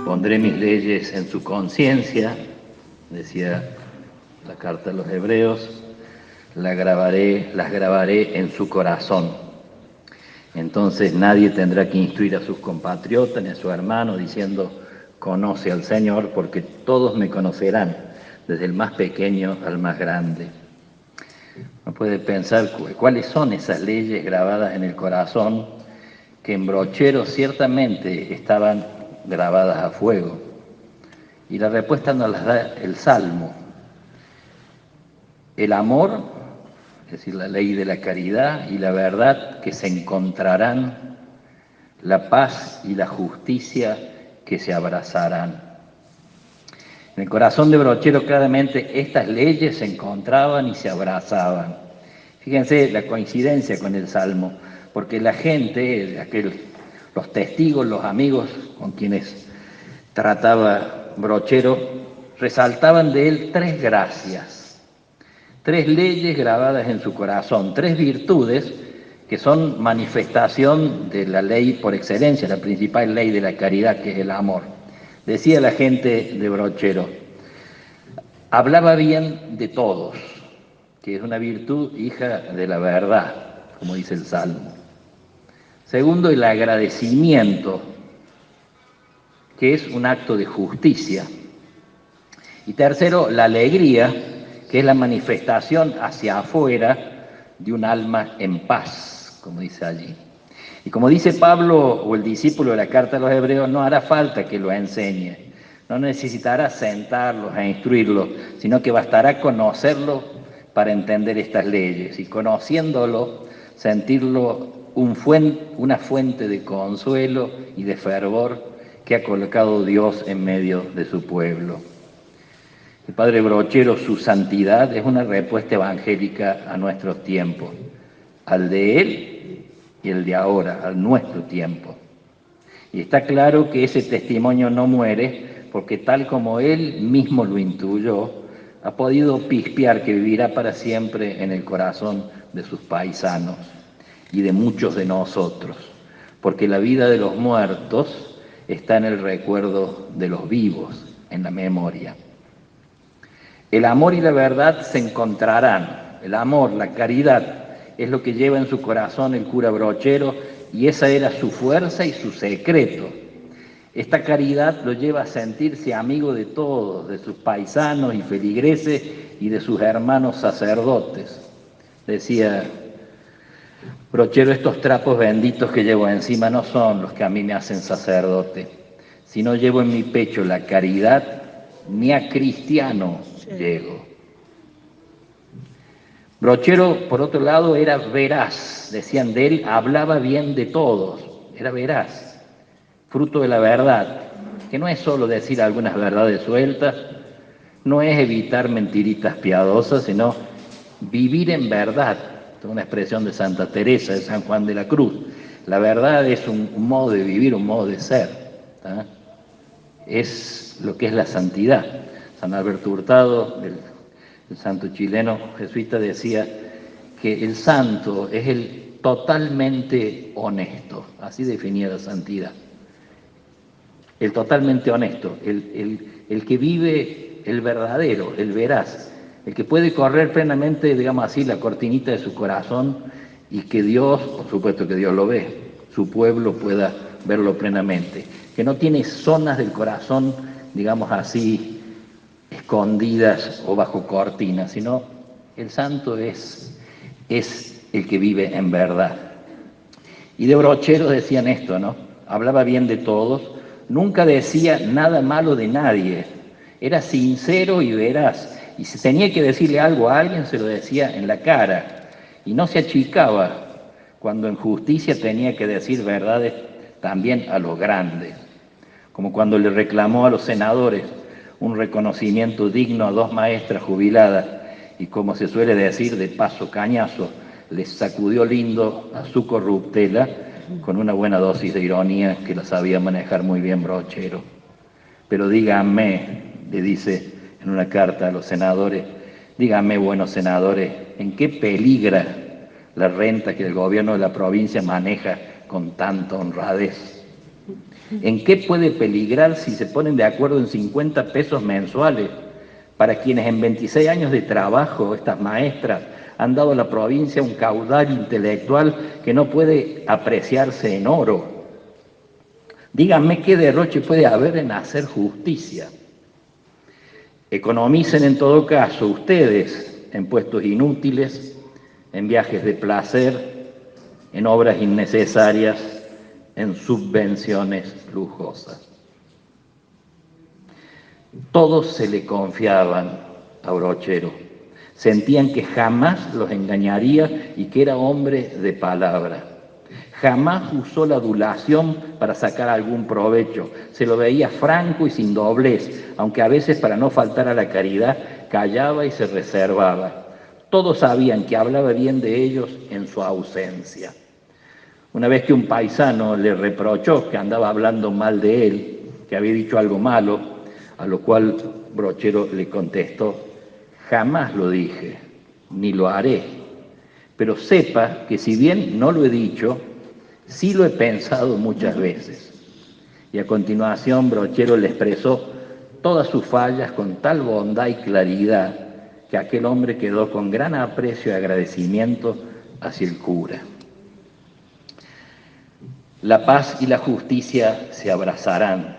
Pondré mis leyes en su conciencia, decía la carta a los Hebreos, las grabaré en su corazón. Entonces nadie tendrá que instruir a sus compatriotas ni a su hermano diciendo, conoce al Señor, porque todos me conocerán, desde el más pequeño al más grande. Uno puede pensar cuáles son esas leyes grabadas en el corazón, que en Brochero ciertamente estaban grabadas a fuego. Y la respuesta nos la da el Salmo. El amor, es decir, la ley de la caridad y la verdad que se encontrarán, la paz y la justicia que se abrazarán. En el corazón de Brochero claramente estas leyes se encontraban y se abrazaban. Fíjense la coincidencia con el Salmo, porque la gente, los testigos, los amigos con quienes trataba Brochero, resaltaban de él tres gracias, tres leyes grabadas en su corazón, tres virtudes que son manifestación de la ley por excelencia, la principal ley de la caridad, que es el amor. Decía la gente de Brochero, hablaba bien de todos, que es una virtud hija de la verdad, como dice el Salmo. Segundo, el agradecimiento, que es un acto de justicia. Y tercero, la alegría, que es la manifestación hacia afuera de un alma en paz, como dice allí. Y como dice Pablo, o el discípulo de la carta a los Hebreos, no hará falta que lo enseñe, no necesitará sentarlos a instruirlos, sino que bastará conocerlo para entender estas leyes, y conociéndolo, sentirlo una fuente de consuelo y de fervor que ha colocado Dios en medio de su pueblo. El padre Brochero, su santidad es una respuesta evangélica a nuestros tiempos, al de él y el de ahora, al nuestro tiempo. Y está claro que ese testimonio no muere, porque tal como él mismo lo intuyó, ha podido pispear que vivirá para siempre en el corazón de sus paisanos y de muchos de nosotros, porque la vida de los muertos está en el recuerdo de los vivos, en la memoria. El amor y la verdad se encontrarán. El amor, la caridad, es lo que lleva en su corazón el cura Brochero, y esa era su fuerza y su secreto. Esta caridad lo lleva a sentirse amigo de todos, de sus paisanos y feligreses y de sus hermanos sacerdotes. Decía Brochero, estos trapos benditos que llevo encima no son los que a mí me hacen sacerdote, sino llevo en mi pecho la caridad, ni a cristiano llego. Brochero, por otro lado, era veraz, decían de él, hablaba bien de todos, era veraz, fruto de la verdad, que no es solo decir algunas verdades sueltas, no es evitar mentiritas piadosas, sino vivir en verdad. Esta es una expresión de Santa Teresa, de San Juan de la Cruz. La verdad es un modo de vivir, un modo de ser. ¿tá? Es lo que es la santidad. San Alberto Hurtado, el santo chileno jesuita, decía que el santo es el totalmente honesto, así definía la santidad. El totalmente honesto, el que vive el verdadero, el veraz, el que puede correr plenamente, digamos así, la cortinita de su corazón, y que Dios, por supuesto que Dios lo ve, su pueblo pueda verlo plenamente, que no tiene zonas del corazón, digamos así, escondidas o bajo cortinas, sino el santo es el que vive en verdad. Y de Brochero decían esto, ¿no? Hablaba bien de todos, nunca decía nada malo de nadie, era sincero y veraz, y si tenía que decirle algo a alguien se lo decía en la cara, y no se achicaba cuando en justicia tenía que decir verdades también a los grandes, como cuando le reclamó a los senadores un reconocimiento digno a dos maestras jubiladas, y como se suele decir, de paso cañazo, les sacudió lindo a su corruptela con una buena dosis de ironía que la sabía manejar muy bien Brochero. Pero díganme, le dice en una carta a los senadores, díganme, buenos senadores, en qué peligra la renta que el gobierno de la provincia maneja con tanta honradez. ¿En qué puede peligrar si se ponen de acuerdo en 50 pesos mensuales para quienes en 26 años de trabajo, estas maestras, han dado a la provincia un caudal intelectual que no puede apreciarse en oro? Díganme qué derroche puede haber en hacer justicia. Economicen en todo caso ustedes en puestos inútiles, en viajes de placer, en obras innecesarias, en subvenciones lujosas. Todos se le confiaban a Brochero, sentían que jamás los engañaría y que era hombre de palabra. Jamás usó la adulación para sacar algún provecho, se lo veía franco y sin doblez, aunque a veces para no faltar a la caridad callaba y se reservaba. Todos sabían que hablaba bien de ellos en su ausencia. Una vez que un paisano le reprochó que andaba hablando mal de él, que había dicho algo malo, a lo cual Brochero le contestó: jamás lo dije, ni lo haré, pero sepa que si bien no lo he dicho, sí lo he pensado muchas veces. Y a continuación Brochero le expresó todas sus fallas con tal bondad y claridad que aquel hombre quedó con gran aprecio y agradecimiento hacia el cura. La paz y la justicia se abrazarán.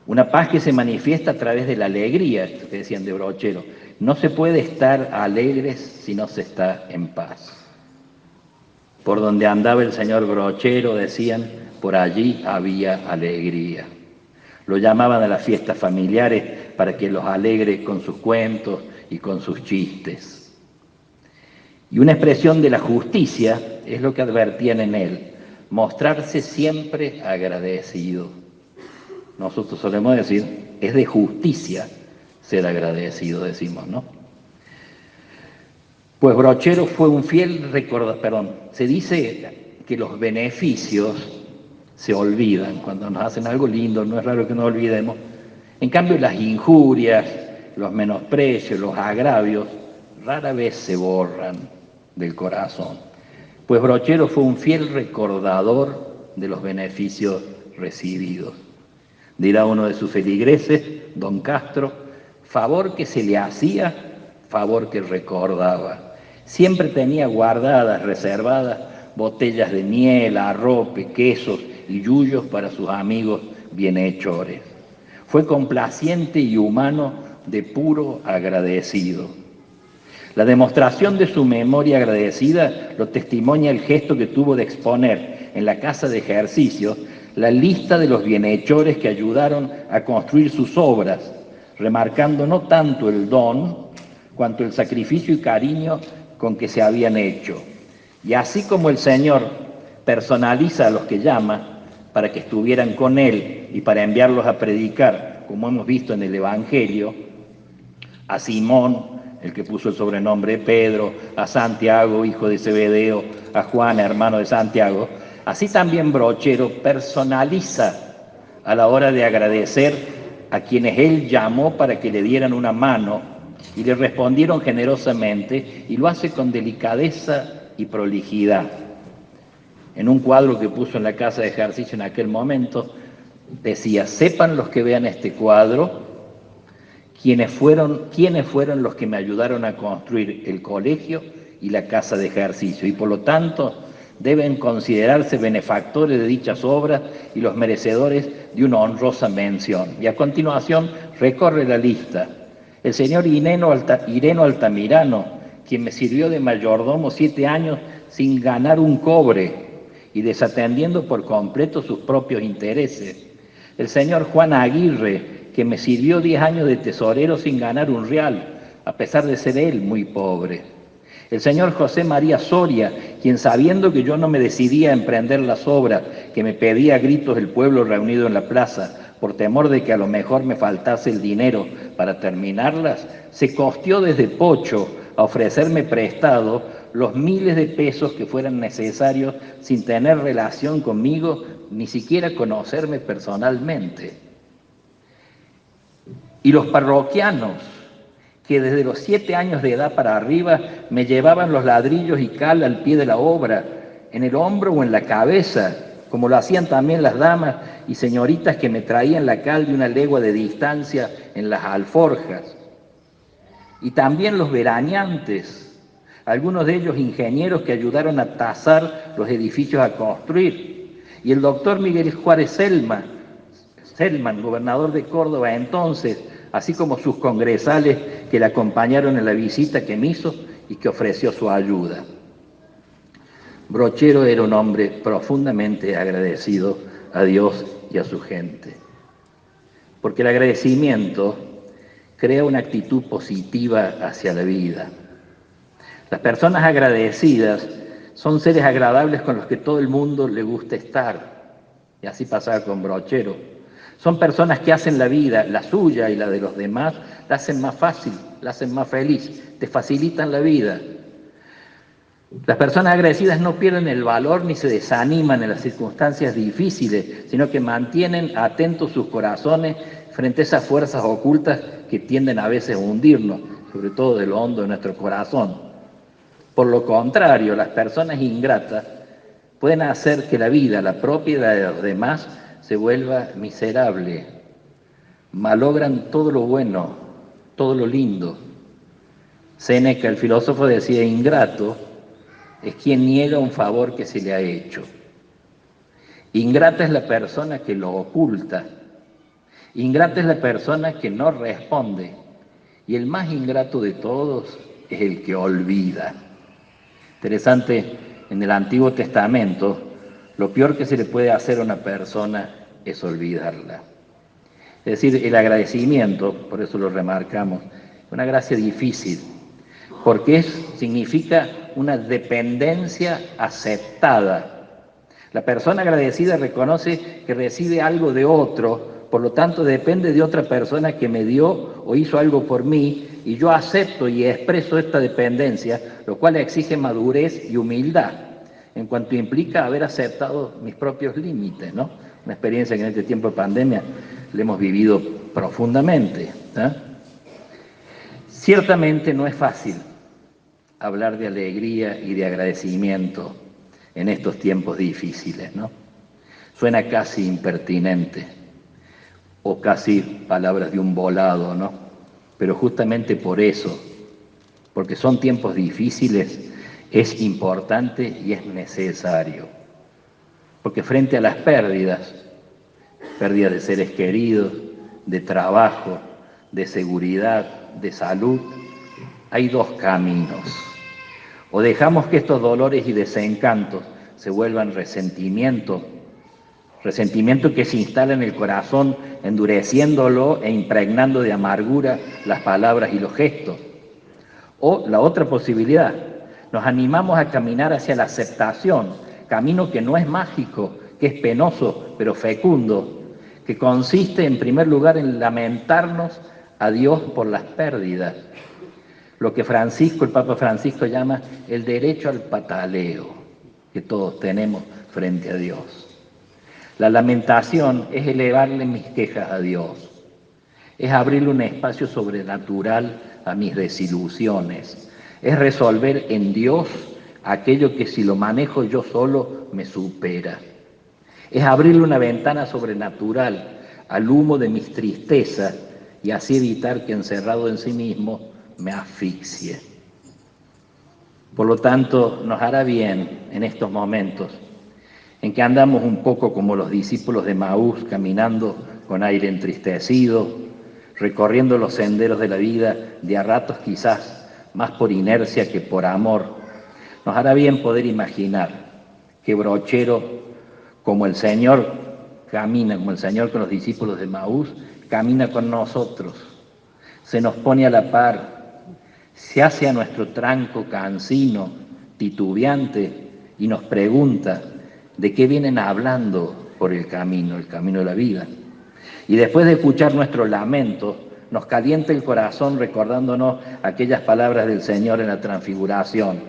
Una paz que se manifiesta a través de la alegría, esto que decían de Brochero. No se puede estar alegres si no se está en paz. Por donde andaba el señor Brochero, decían, por allí había alegría. Lo llamaban a las fiestas familiares para que los alegre con sus cuentos y con sus chistes. Y una expresión de la justicia es lo que advertían en él: mostrarse siempre agradecido. Nosotros solemos decir, es de justicia ser agradecido, decimos, ¿no? Pues Brochero fue un fiel recordador, se dice que los beneficios se olvidan cuando nos hacen algo lindo, no es raro que nos olvidemos. En cambio, las injurias, los menosprecios, los agravios, rara vez se borran del corazón. Pues Brochero fue un fiel recordador de los beneficios recibidos. Dirá uno de sus feligreses, don Castro: favor que se le hacía, favor que recordaba. Siempre tenía guardadas, reservadas, botellas de miel, arrope, quesos y yuyos para sus amigos bienhechores. Fue complaciente y humano de puro agradecido. La demostración de su memoria agradecida lo testimonia el gesto que tuvo de exponer en la casa de ejercicios la lista de los bienhechores que ayudaron a construir sus obras, remarcando no tanto el don, cuanto el sacrificio y cariño con que se habían hecho. Y así como el Señor personaliza a los que llama para que estuvieran con Él y para enviarlos a predicar, como hemos visto en el Evangelio, a Simón, el que puso el sobrenombre Pedro, a Santiago, hijo de Zebedeo, a Juan, hermano de Santiago, así también Brochero personaliza a la hora de agradecer a quienes él llamó para que le dieran una mano y le respondieron generosamente, y lo hace con delicadeza y prolijidad. En un cuadro que puso en la casa de ejercicio en aquel momento, decía: sepan los que vean este cuadro quiénes fueron los que me ayudaron a construir el colegio y la casa de ejercicio, y por lo tanto deben considerarse benefactores de dichas obras y los merecedores de una honrosa mención. Y a continuación recorre la lista: el señor Ireno Altamirano, quien me sirvió de mayordomo 7 años sin ganar un cobre y desatendiendo por completo sus propios intereses. El señor Juan Aguirre, que me sirvió 10 años de tesorero sin ganar un real, a pesar de ser él muy pobre. El señor José María Soria, quien sabiendo que yo no me decidía a emprender las obras que me pedía a gritos el pueblo reunido en la plaza, por temor de que a lo mejor me faltase el dinero para terminarlas, se costeó desde Pocho a ofrecerme prestado los miles de pesos que fueran necesarios sin tener relación conmigo, ni siquiera conocerme personalmente. Y los parroquianos, que desde los 7 años de edad para arriba me llevaban los ladrillos y cal al pie de la obra, en el hombro o en la cabeza, como lo hacían también las damas y señoritas que me traían la cal de una legua de distancia en las alforjas. Y también los veraneantes, algunos de ellos ingenieros que ayudaron a tasar los edificios a construir. Y el doctor Miguel Juárez Selman, gobernador de Córdoba entonces, así como sus congresales que le acompañaron en la visita que me hizo y que ofreció su ayuda. Brochero era un hombre profundamente agradecido a Dios y a su gente, porque el agradecimiento crea una actitud positiva hacia la vida. Las personas agradecidas son seres agradables con los que todo el mundo le gusta estar, y así pasaba con Brochero. Son personas que hacen la vida, la suya y la de los demás, la hacen más fácil, la hacen más feliz, te facilitan la vida. Las personas agradecidas no pierden el valor ni se desaniman en las circunstancias difíciles, sino que mantienen atentos sus corazones frente a esas fuerzas ocultas que tienden a veces a hundirnos, sobre todo de lo hondo de nuestro corazón. Por lo contrario, las personas ingratas pueden hacer que la vida, la propia y la de los demás, se vuelva miserable. Malogran todo lo bueno, todo lo lindo. Séneca, el filósofo, decía: ingrato es quien niega un favor que se le ha hecho. Ingrata es la persona que lo oculta. Ingrata es la persona que no responde. Y el más ingrato de todos es el que olvida. Interesante, en el Antiguo Testamento, lo peor que se le puede hacer a una persona es olvidarla. Es decir, el agradecimiento, por eso lo remarcamos, es una gracia difícil, porque significa una dependencia aceptada. La persona agradecida reconoce que recibe algo de otro, por lo tanto depende de otra persona que me dio o hizo algo por mí, y yo acepto y expreso esta dependencia, lo cual exige madurez y humildad, en cuanto implica haber aceptado mis propios límites, ¿no? Una experiencia que en este tiempo de pandemia le hemos vivido profundamente, ¿eh? Ciertamente no es fácil hablar de alegría y de agradecimiento en estos tiempos difíciles, ¿no? Suena casi impertinente o casi palabras de un volado, ¿no? Pero justamente por eso, porque son tiempos difíciles, es importante y es necesario. Porque frente a las pérdidas de seres queridos, de trabajo, de seguridad, de salud, hay dos caminos. O dejamos que estos dolores y desencantos se vuelvan resentimiento que se instala en el corazón, endureciéndolo e impregnando de amargura las palabras y los gestos. O la otra posibilidad, nos animamos a caminar hacia la aceptación, camino que no es mágico, que es penoso, pero fecundo, que consiste en primer lugar en lamentarnos a Dios por las pérdidas, lo que el Papa Francisco llama el derecho al pataleo que todos tenemos frente a Dios. La lamentación es elevarle mis quejas a Dios, es abrirle un espacio sobrenatural a mis desilusiones, es resolver en Dios aquello que si lo manejo yo solo me supera, es abrirle una ventana sobrenatural al humo de mis tristezas y así evitar que encerrado en sí mismo me asfixie. Por lo tanto, nos hará bien en estos momentos en que andamos un poco como los discípulos de Maús, caminando con aire entristecido, recorriendo los senderos de la vida, de a ratos quizás más por inercia que por amor. Nos hará bien poder imaginar que Brochero, como el Señor camina, como el Señor con los discípulos de Maús, camina con nosotros, se nos pone a la par, se hace a nuestro tranco cansino, titubeante, y nos pregunta de qué vienen hablando por el camino de la vida. Y después de escuchar nuestros lamentos, nos calienta el corazón recordándonos aquellas palabras del Señor en la transfiguración: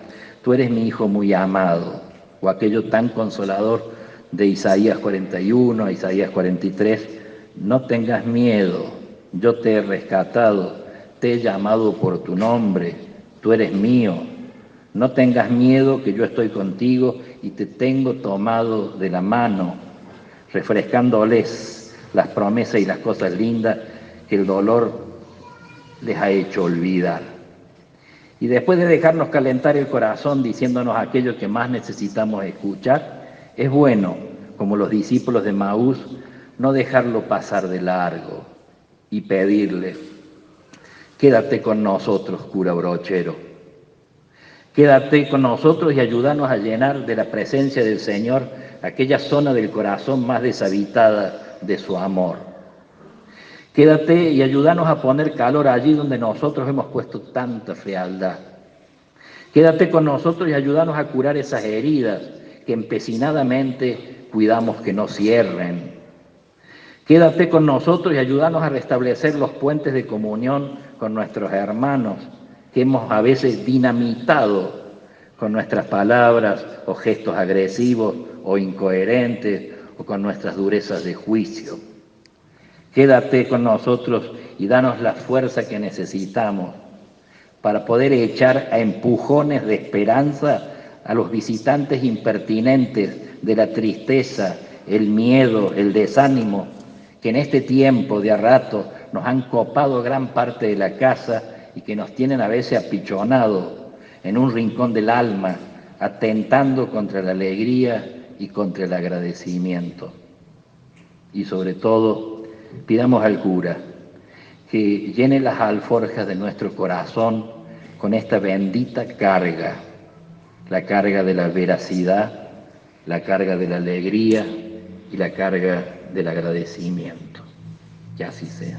tú eres mi Hijo muy amado, o aquello tan consolador de Isaías 41, Isaías 43, no tengas miedo, yo te he rescatado, te he llamado por tu nombre, tú eres mío. No tengas miedo que yo estoy contigo y te tengo tomado de la mano, refrescándoles las promesas y las cosas lindas que el dolor les ha hecho olvidar. Y después de dejarnos calentar el corazón diciéndonos aquello que más necesitamos escuchar, es bueno, como los discípulos de Maús, no dejarlo pasar de largo y pedirle: quédate con nosotros, cura brochero. Quédate con nosotros y ayúdanos a llenar de la presencia del Señor aquella zona del corazón más deshabitada de su amor. Quédate y ayúdanos a poner calor allí donde nosotros hemos puesto tanta frialdad. Quédate con nosotros y ayúdanos a curar esas heridas que empecinadamente cuidamos que no cierren. Quédate con nosotros y ayúdanos a restablecer los puentes de comunión con nuestros hermanos que hemos a veces dinamitado con nuestras palabras o gestos agresivos o incoherentes o con nuestras durezas de juicio. Quédate con nosotros y danos la fuerza que necesitamos para poder echar a empujones de esperanza a los visitantes impertinentes de la tristeza, el miedo, el desánimo, que en este tiempo de a rato nos han copado gran parte de la casa y que nos tienen a veces apichonados en un rincón del alma, atentando contra la alegría y contra el agradecimiento. Y sobre todo, pidamos al cura que llene las alforjas de nuestro corazón con esta bendita carga, la carga de la veracidad, la carga de la alegría y la carga del agradecimiento. Que así sea.